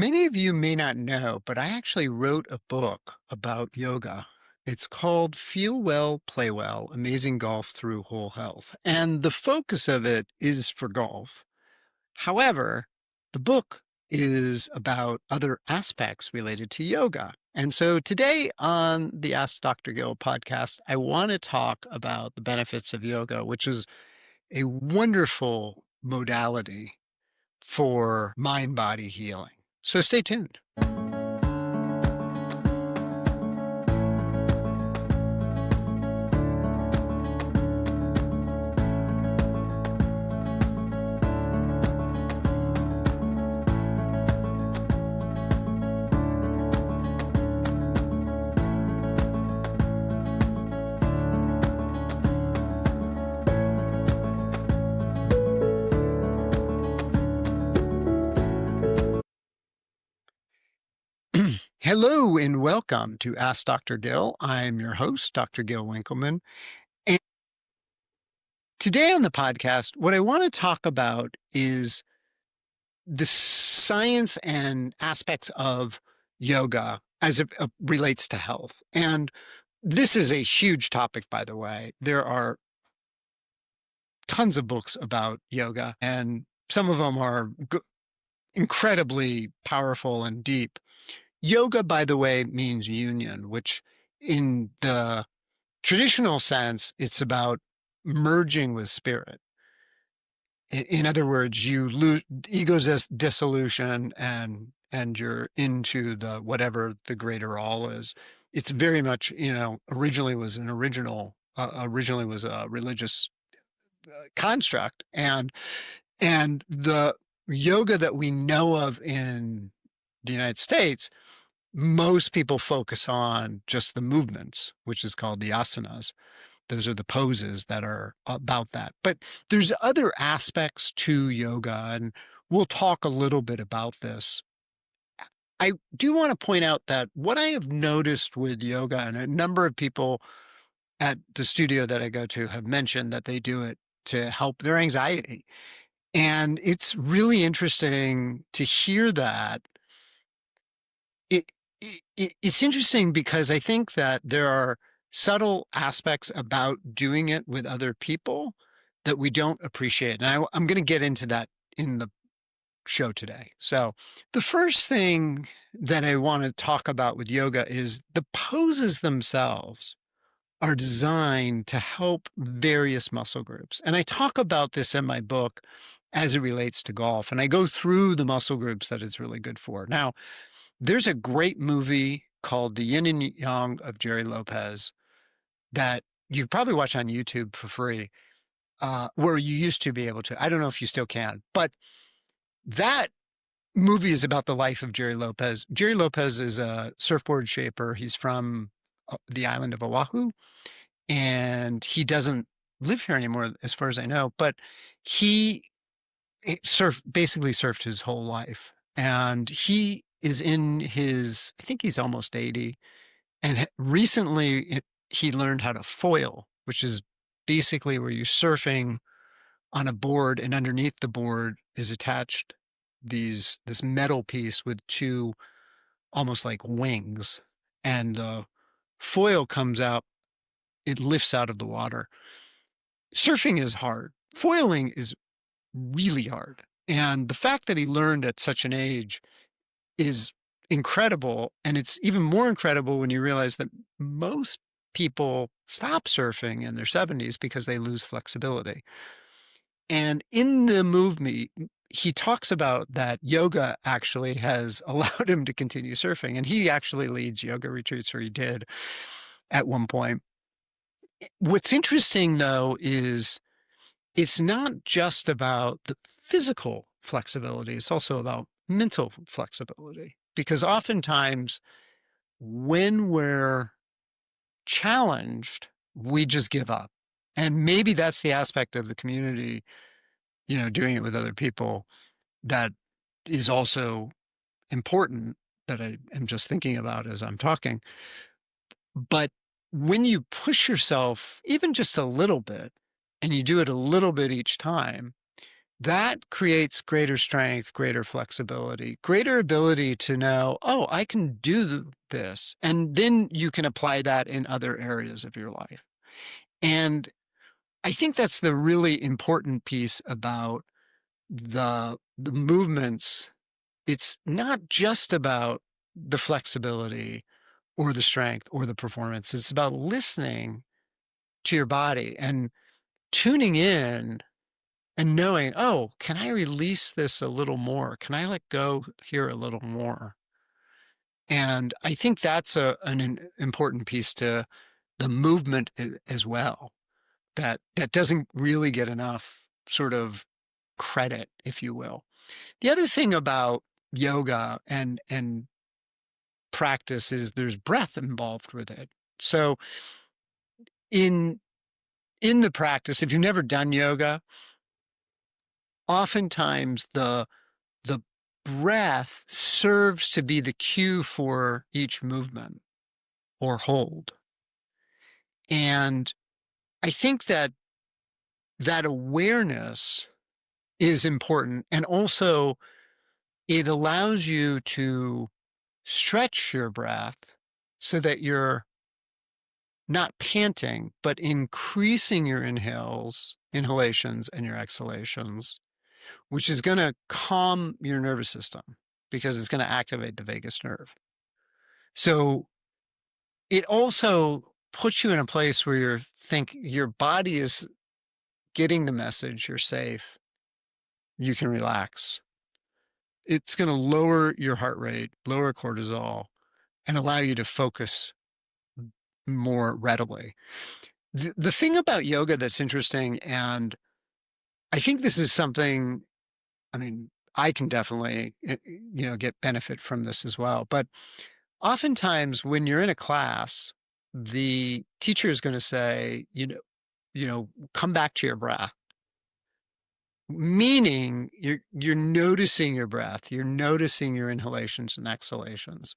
Many of you may not know, but I actually wrote a book about yoga. It's called Feel Well, Play Well, Amazing Golf Through Whole Health. And the focus of it is for golf. However, the book is about other aspects related to yoga. And so today on the Ask Dr. Gill podcast, I want to talk about the benefits of yoga, which is a wonderful modality for mind body healing. So stay tuned. Hello and welcome to Ask Dr. Gill. I'm your host, Dr. Gil Winkelman. And today on the podcast, what I want to talk about is the science and aspects of yoga as it relates to health. And this is a huge topic, by the way. There are tons of books about yoga, and some of them are incredibly powerful and deep. Yoga, by the way, means union, which in the traditional sense, it's about merging with spirit. In other words, you lose ego's dissolution and you're into the whatever the greater all is. It's very much, originally was a religious construct, and the yoga that we know of in the United States, most people focus on just the movements, which is called the asanas. Those are the poses that are about that. But there's other aspects to yoga, and we'll talk a little bit about this. I do want to point out that what I have noticed with yoga, and a number of people at the studio that I go to have mentioned that they do it to help their anxiety. And it's really interesting to hear that. It's interesting because I think that there are subtle aspects about doing it with other people that we don't appreciate. And I'm going to get into that in the show today. So the first thing that I want to talk about with yoga is the poses themselves are designed to help various muscle groups. And I talk about this in my book as it relates to golf. And I go through the muscle groups that it's really good for. Now, there's a great movie called The Yin and Yang of Jerry Lopez that you could probably watch on YouTube for free, where you used to be able to. I don't know if you still can, but that movie is about the life of Jerry Lopez. Jerry Lopez is a surfboard shaper. He's from the island of Oahu, and he doesn't live here anymore, as far as I know, but he basically surfed his whole life. And he is I think he's almost 80. And recently he learned how to foil, which is basically where you're surfing on a board, and underneath the board is attached this metal piece with two almost like wings. And the foil comes out, it lifts out of the water. Surfing is hard. Foiling is really hard. And the fact that he learned at such an age is incredible. And it's even more incredible when you realize that most people stop surfing in their 70s because they lose flexibility. And in the movie, he talks about that yoga actually has allowed him to continue surfing. And he actually leads yoga retreats, or he did at one point. What's interesting, though, is it's not just about the physical flexibility. It's also about mental flexibility, because oftentimes when we're challenged, we just give up. And maybe that's the aspect of the community, doing it with other people, that is also important, that I am just thinking about as I'm talking. But when you push yourself even just a little bit, and you do it a little bit each time, that creates greater strength, greater flexibility, greater ability to know, oh, I can do this. And then you can apply that in other areas of your life. And I think that's the really important piece about the movements. It's not just about the flexibility or the strength or the performance. It's about listening to your body and tuning in and knowing, oh, can I release this a little more? Can I let go here a little more? And I think that's an important piece to the movement as well, that doesn't really get enough sort of credit, if you will. The other thing about yoga and practice is there's breath involved with it. So in in the practice, if you've never done yoga, oftentimes the breath serves to be the cue for each movement or hold. And I think that that awareness is important. And also, it allows you to stretch your breath so that you're not panting, but increasing your inhalations, and your exhalations, which is going to calm your nervous system because it's going to activate the vagus nerve. So it also puts you in a place where your body is getting the message, you're safe, you can relax. It's going to lower your heart rate, lower cortisol, and allow you to focus more readily. The thing about yoga that's interesting, and I think this is something, I mean, I can definitely, get benefit from this as well. But oftentimes when you're in a class, the teacher is going to say, come back to your breath, meaning you're noticing your breath, you're noticing your inhalations and exhalations.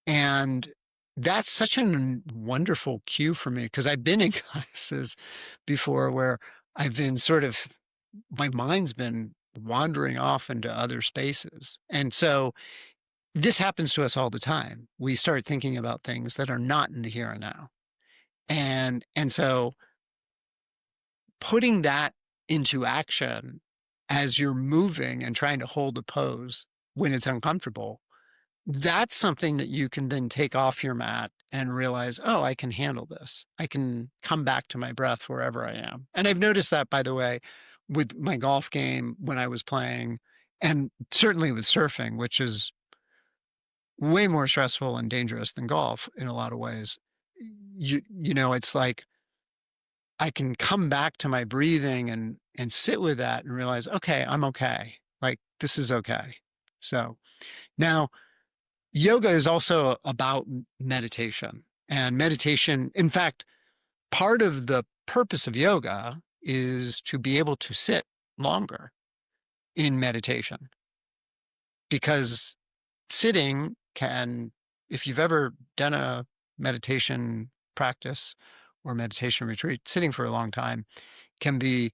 And that's such a wonderful cue for me because I've been in classes before where I've been my mind's been wandering off into other spaces. And so this happens to us all the time. We start thinking about things that are not in the here and now. And so putting that into action as you're moving and trying to hold a pose when it's uncomfortable, that's something that you can then take off your mat and realize, oh, I can handle this. I can come back to my breath wherever I am. And I've noticed that, by the way, with my golf game when I was playing, and certainly with surfing, which is way more stressful and dangerous than golf in a lot of ways. It's like I can come back to my breathing and sit with that and realize, okay, I'm okay. Like this is okay. So now yoga is also about meditation. And meditation, in fact, part of the purpose of yoga is to be able to sit longer in meditation. Because sitting if you've ever done a meditation practice or meditation retreat, sitting for a long time can be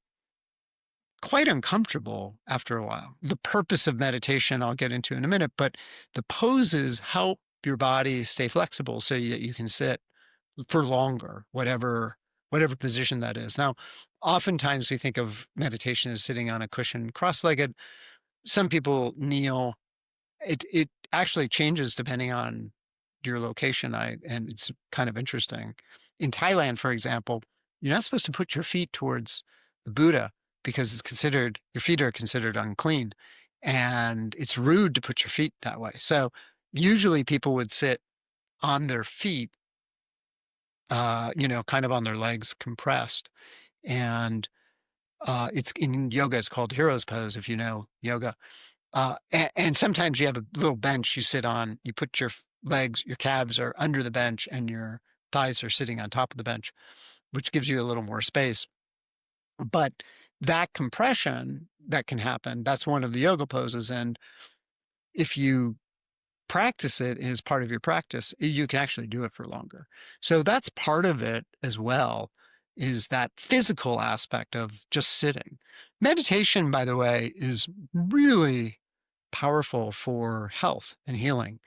quite uncomfortable after a while. The purpose of meditation, I'll get into in a minute, but the poses help your body stay flexible so that you can sit for longer, whatever position that is. Now, oftentimes we think of meditation as sitting on a cushion cross-legged. Some people kneel. It actually changes depending on your location. And it's kind of interesting. In Thailand, for example, you're not supposed to put your feet towards the Buddha because your feet are considered unclean. And it's rude to put your feet that way. So usually people would sit on their feet, kind of on their legs compressed. And it's in yoga, it's called hero's pose, if you know yoga. And sometimes you have a little bench you sit on, you put your legs, your calves are under the bench and your thighs are sitting on top of the bench, which gives you a little more space. But that compression that can happen, that's one of the yoga poses. And if you practice it as part of your practice, you can actually do it for longer. So that's part of it as well, is that physical aspect of just sitting. Meditation, by the way, is really powerful for health and healing.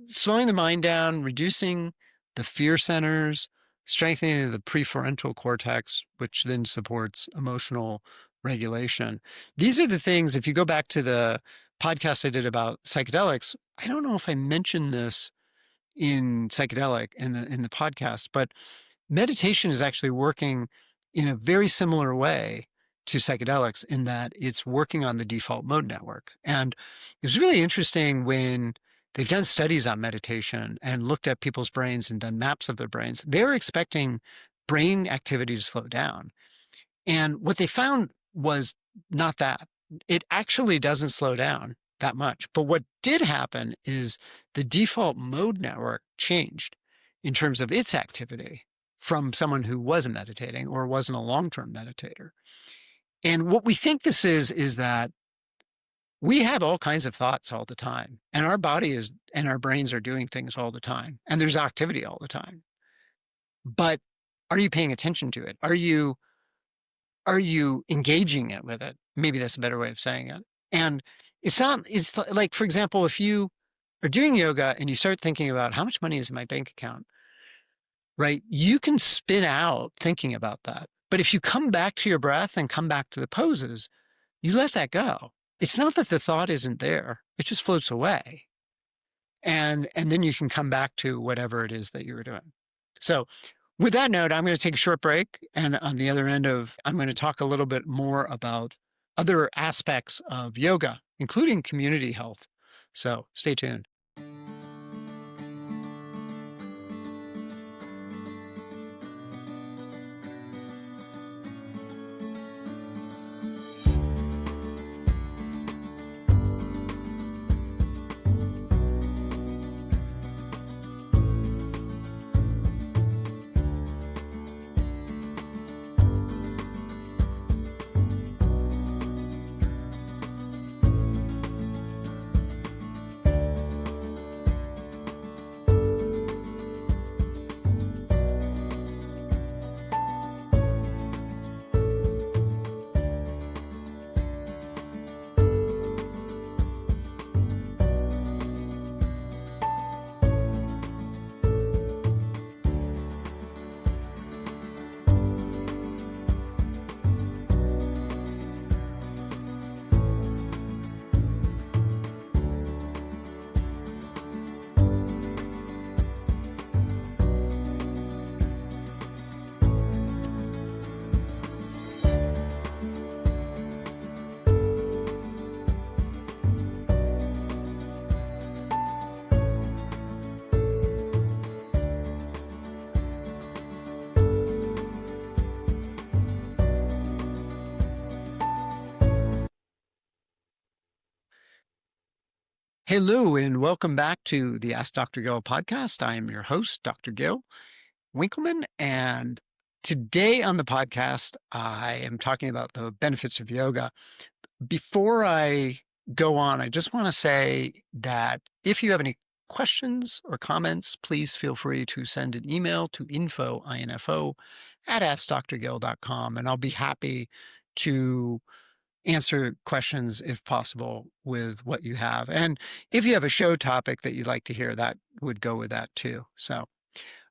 Slowing the mind down, reducing the fear centers, strengthening the prefrontal cortex, which then supports emotional regulation. These are the things, if you go back to the podcast I did about psychedelics, I don't know if I mentioned this in psychedelic in the podcast, but meditation is actually working in a very similar way to psychedelics in that it's working on the default mode network. And it was really interesting when they've done studies on meditation and looked at people's brains and done maps of their brains. They're expecting brain activity to slow down. And what they found was not that. It actually doesn't slow down that much. But what did happen is the default mode network changed in terms of its activity from someone who wasn't meditating or wasn't a long-term meditator. And what we think this is that we have all kinds of thoughts all the time, and our body is and our brains are doing things all the time, and there's activity all the time. But are you paying attention to it? Are you engaging it with it? Maybe that's a better way of saying it. And it's like, for example, if you are doing yoga and you start thinking about how much money is in my bank account, right? You can spin out thinking about that. But if you come back to your breath and come back to the poses, you let that go. It's not that the thought isn't there. It just floats away. And then you can come back to whatever it is that you were doing. So with that note, I'm going to take a short break. And on the other end I'm going to talk a little bit more about other aspects of yoga, including community health. So stay tuned. Hello, and welcome back to the Ask Dr. Gil podcast. I am your host, Dr. Gil Winkelman, and today on the podcast, I am talking about the benefits of yoga. Before I go on, I just want to say that if you have any questions or comments, please feel free to send an email to info at askdrgil.com, and I'll be happy to answer questions if possible with what you have. And if you have a show topic that you'd like to hear, that would go with that too. So,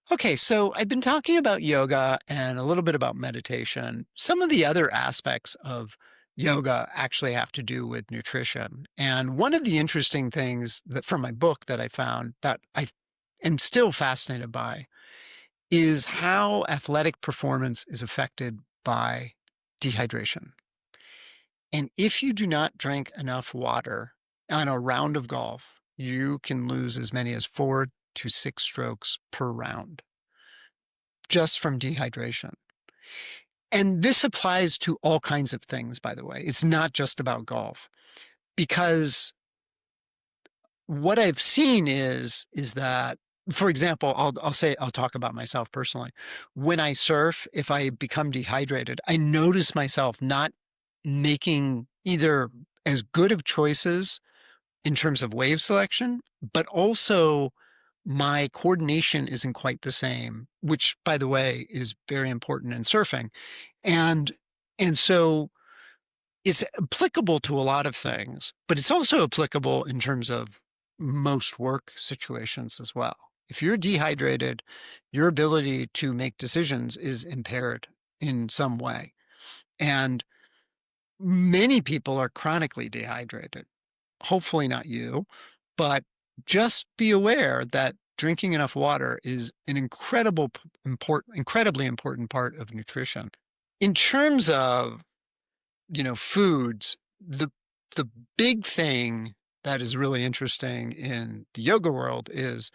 okay, so I've been talking about yoga and a little bit about meditation. Some of the other aspects of yoga actually have to do with nutrition. And one of the interesting things that from my book that I found that I am still fascinated by is how athletic performance is affected by dehydration. And if you do not drink enough water on a round of golf, you can lose as many as 4 to 6 strokes per round just from dehydration. And this applies to all kinds of things, by the way. It's not just about golf, because what I've seen is that, for example, I'll talk about myself personally. When I surf, if I become dehydrated, I notice myself not making either as good of choices in terms of wave selection, but also my coordination isn't quite the same, which, by the way, is very important in surfing. And so it's applicable to a lot of things, but it's also applicable in terms of most work situations as well. If you're dehydrated, your ability to make decisions is impaired in some way. And many people are chronically dehydrated. Hopefully not you, but just be aware that drinking enough water is an incredibly important part of nutrition. In terms of, foods, the big thing that is really interesting in the yoga world is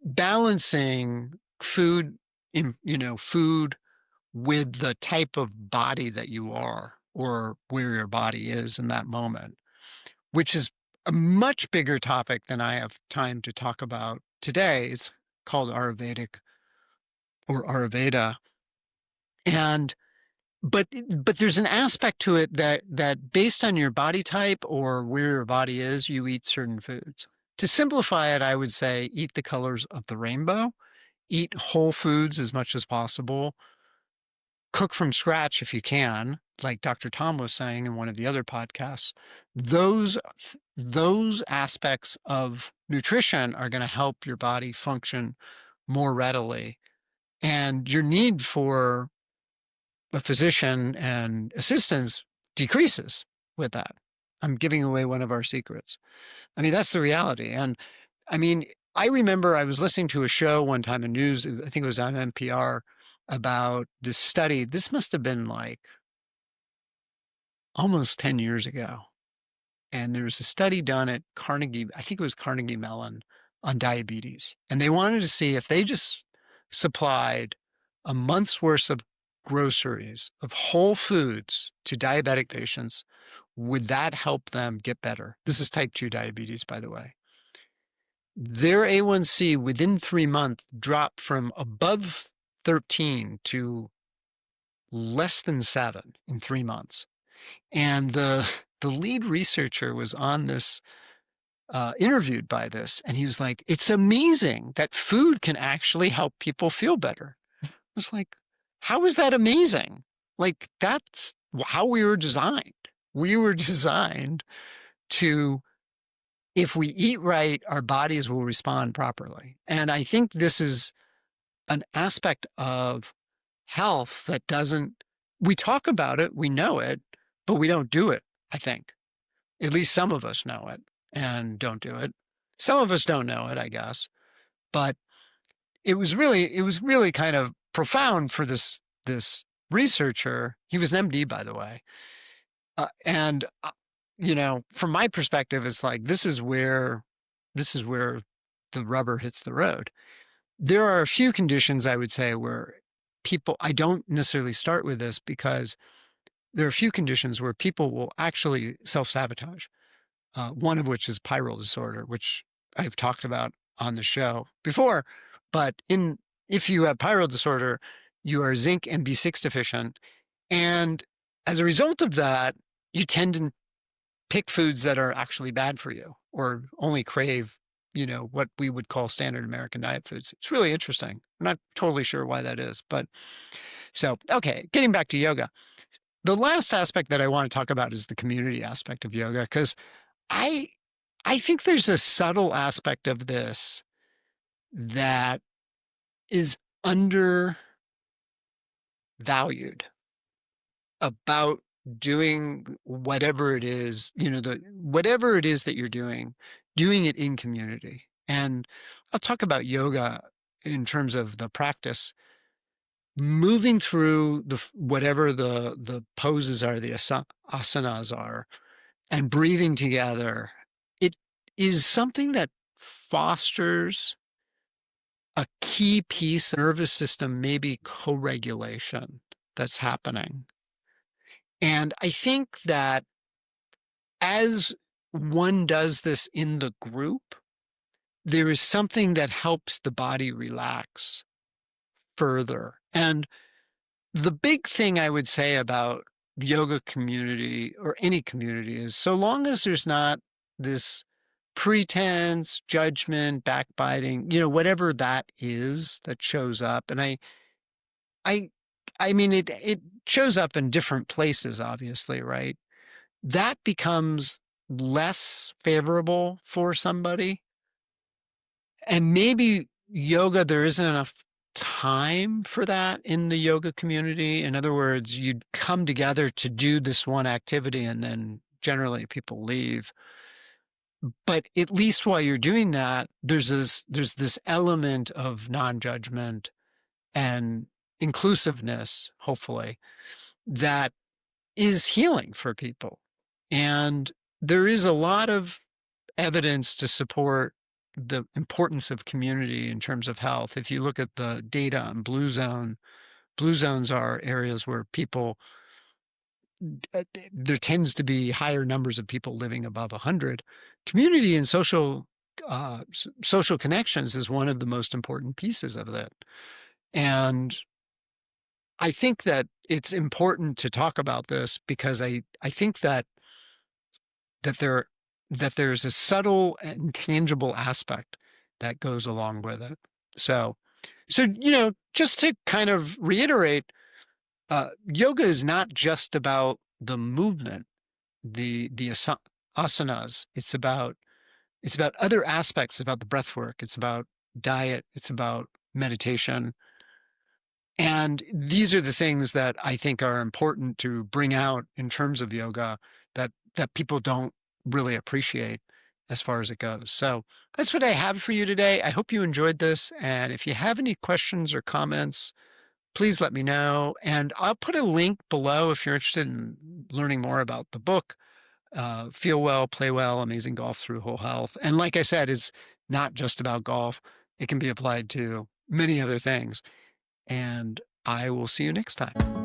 balancing food with the type of body that you are or where your body is in that moment, which is a much bigger topic than I have time to talk about today. It's called Ayurvedic or Ayurveda. And but there's an aspect to it that based on your body type or where your body is, you eat certain foods. To simplify it, I would say eat the colors of the rainbow, eat whole foods as much as possible, cook from scratch if you can, like Dr. Tom was saying in one of the other podcasts. Those aspects of nutrition are going to help your body function more readily. And your need for a physician and assistants decreases with that. I'm giving away one of our secrets. I mean, that's the reality. And I mean, I remember I was listening to a show one time in news, I think it was on NPR, about this study. This must have been like almost 10 years ago. And there was a study done at Carnegie, I think it was Carnegie Mellon, on diabetes. And they wanted to see if they just supplied a month's worth of groceries of whole foods to diabetic patients, would that help them get better? This is type 2 diabetes, by the way. Their A1C within 3 months dropped from above 13 to less than 7 in 3 months. And the lead researcher was on this, interviewed by this, and he was like, it's amazing that food can actually help people feel better. I was like, how is that amazing? Like, that's how we were designed. We were designed to, if we eat right, our bodies will respond properly. And I think this is an aspect of health that we talk about it, we know it, but we don't do it, I think. At least some of us know it and don't do it. Some of us don't know it, I guess. But it was really kind of profound for this researcher. He was an MD, by the way. And from my perspective, it's like, this is where the rubber hits the road. There are a few conditions I would say where I don't necessarily start with this because there are a few conditions where people will actually self-sabotage. One of which is pyrrole disorder, which I've talked about on the show before. But if you have pyrrole disorder, you are zinc and B6 deficient. And as a result of that, you tend to pick foods that are actually bad for you or only crave, what we would call standard American diet foods. It's really interesting. I'm not totally sure why that is. But so, okay, getting back to yoga. The last aspect that I want to talk about is the community aspect of yoga, because I think there's a subtle aspect of this that is undervalued about doing whatever it is, whatever it is that you're doing it in community. And I'll talk about yoga in terms of the practice, moving through whatever the poses are, the asanas are, and breathing together. It is something that fosters a key piece of nervous system, maybe co-regulation that's happening. And I think that as one does this in the group, there is something that helps the body relax further. And the big thing I would say about yoga community or any community is, so long as there's not this pretense, judgment, backbiting, whatever that is that shows up. And I mean, it shows up in different places, obviously, right? that becomes less favorable for somebody. And maybe yoga, there isn't enough time for that in the yoga community. In other words, you'd come together to do this one activity and then generally people leave. But at least while you're doing that, there's this element of non-judgment and inclusiveness, hopefully, that is healing for people. And there is a lot of evidence to support the importance of community in terms of health. If you look at the data on blue zones are areas where people, there tends to be higher numbers of people living above 100. Community and social connections is one of the most important pieces of that. And I think that it's important to talk about this because I think that there that there's a subtle and tangible aspect that goes along with it. So just to kind of reiterate, yoga is not just about the movement, the asanas. It's about other aspects, about the breath work. It's about diet. It's about meditation. And these are the things that I think are important to bring out in terms of yoga that people don't really appreciate as far as it goes. So that's what I have for you today. I hope you enjoyed this. And if you have any questions or comments, please let me know. And I'll put a link below if you're interested in learning more about the book, Feel Well, Play Well, Amazing Golf Through Whole Health. And like I said, it's not just about golf. It can be applied to many other things. And I will see you next time.